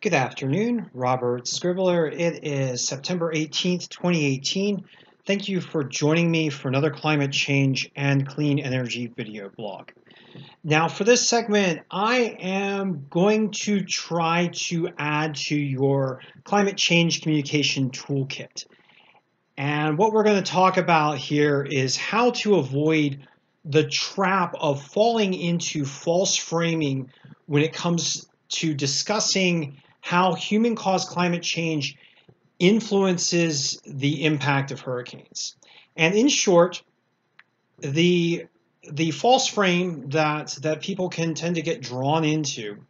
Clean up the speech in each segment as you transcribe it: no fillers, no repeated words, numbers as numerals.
Good afternoon, Robert Scribbler. It is September 18th, 2018. Thank you for joining me for another climate change and clean energy video blog. Now, for this segment, I am going to try to add to your climate change communication toolkit. And what we're going to talk about here is how to avoid the trap of falling into false framing when it comes to discussing how human-caused climate change influences the impact of hurricanes. And in short, the false frame that people can tend to get drawn into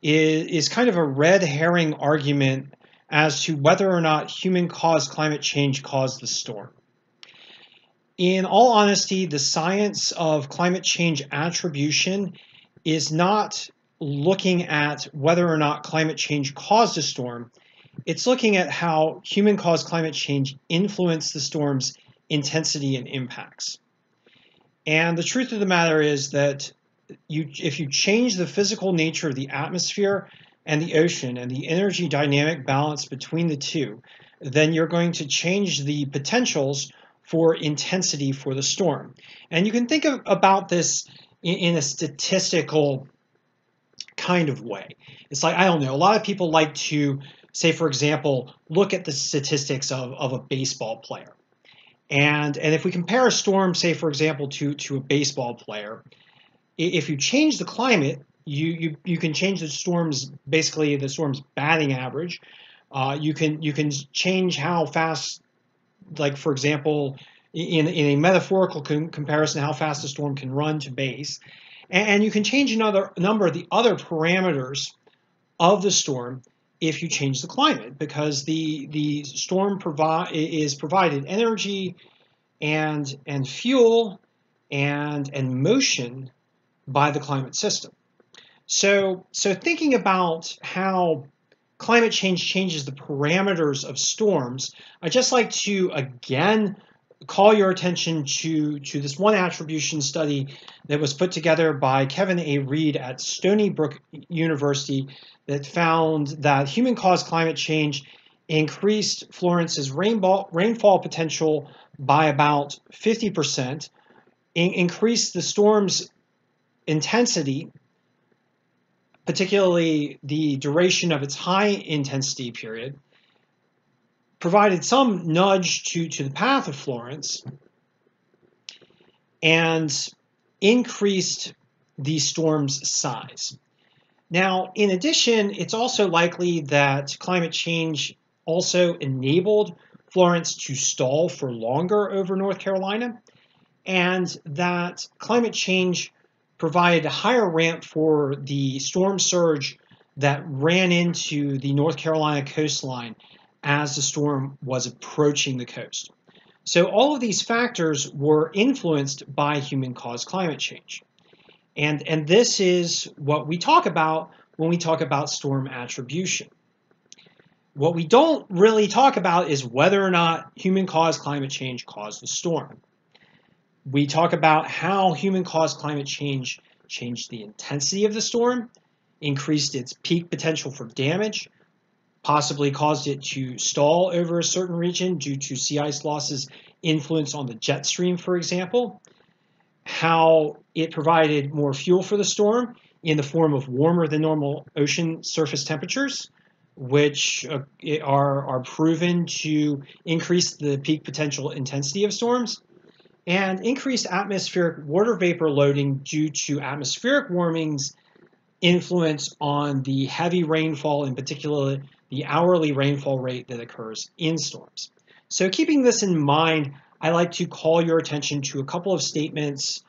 is kind of a red herring argument as to whether or not human-caused climate change caused the storm. In all honesty, the science of climate change attribution is not looking at whether or not climate change caused a storm. It's looking at how human-caused climate change influenced the storm's intensity and impacts. And the truth of the matter is that if you change the physical nature of the atmosphere and the ocean and the energy dynamic balance between the two, then you're going to change the potentials for intensity for the storm. And you can think about this in a statistical kind of way. It's like, I don't know, a lot of people like to say, for example, look at the statistics of a baseball player. And if we compare a storm, say, for example, to a baseball player, if you change the climate, you can change the storm's batting average. You can change how fast, like, for example, in a metaphorical comparison, how fast the storm can run to base. And you can change another number of the other parameters of the storm if you change the climate, because the storm is provided energy and fuel and motion by the climate system. So thinking about how climate change changes the parameters of storms, I'd just like to again call your attention to this one attribution study that was put together by Kevin A. Reed at Stony Brook University that found that human-caused climate change increased Florence's rainfall potential by about 50%, increased the storm's intensity, particularly the duration of its high intensity period, provided some nudge to the path of Florence, and increased the storm's size. Now, in addition, it's also likely that climate change also enabled Florence to stall for longer over North Carolina, and that climate change provided a higher ramp for the storm surge that ran into the North Carolina coastline as the storm was approaching the coast. So all of these factors were influenced by human-caused climate change. And this is what we talk about when we talk about storm attribution. What we don't really talk about is whether or not human-caused climate change caused the storm. We talk about how human-caused climate change changed the intensity of the storm, increased its peak potential for damage, possibly caused it to stall over a certain region due to sea ice losses' influence on the jet stream, for example, how it provided more fuel for the storm in the form of warmer than normal ocean surface temperatures, which are proven to increase the peak potential intensity of storms, and increased atmospheric water vapor loading due to atmospheric warming's influence on the heavy rainfall, in particular the hourly rainfall rate that occurs in storms. So keeping this in mind, I like to call your attention to a couple of statements,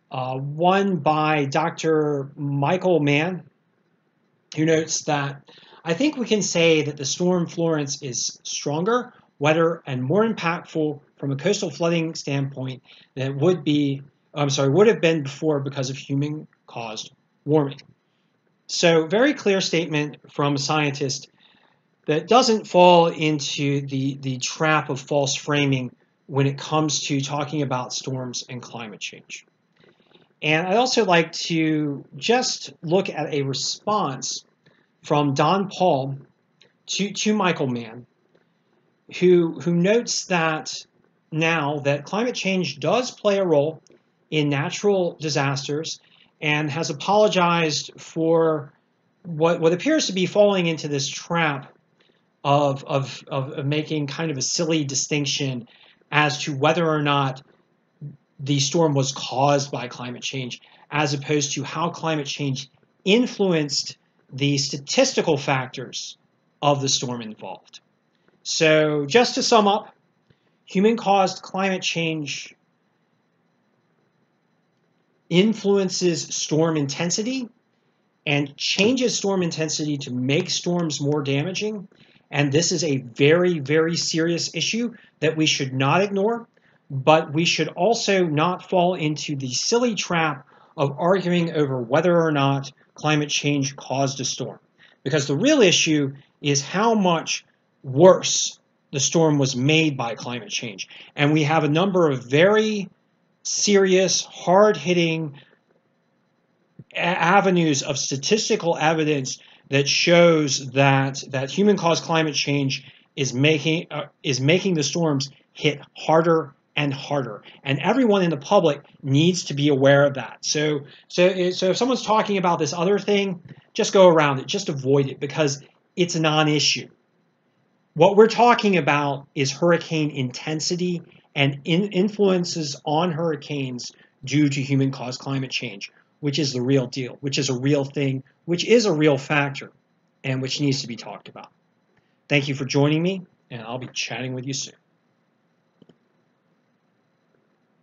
one by Dr. Michael Mann, who notes that, "I think we can say that the storm Florence is stronger, wetter, and more impactful from a coastal flooding standpoint than it would have been before because of human-caused warming." So very clear statement from a scientist that doesn't fall into the trap of false framing when it comes to talking about storms and climate change. And I'd also like to just look at a response from Don Paul to Michael Mann, who notes that now that climate change does play a role in natural disasters and has apologized for what appears to be falling into this trap of making kind of a silly distinction as to whether or not the storm was caused by climate change, as opposed to how climate change influenced the statistical factors of the storm involved. So just to sum up, human-caused climate change influences storm intensity and changes storm intensity to make storms more damaging. And this is a very, very serious issue that we should not ignore, but we should also not fall into the silly trap of arguing over whether or not climate change caused a storm. Because the real issue is how much worse the storm was made by climate change. And we have a number of very serious, hard-hitting avenues of statistical evidence that shows that human-caused climate change is making the storms hit harder and harder, and everyone in the public needs to be aware of that. So if someone's talking about this other thing, just go around it, just avoid it, because it's a non-issue. What we're talking about is hurricane intensity and influences on hurricanes due to human-caused climate change, which is the real deal, which is a real thing, which is a real factor, and which needs to be talked about. Thank you for joining me, and I'll be chatting with you soon.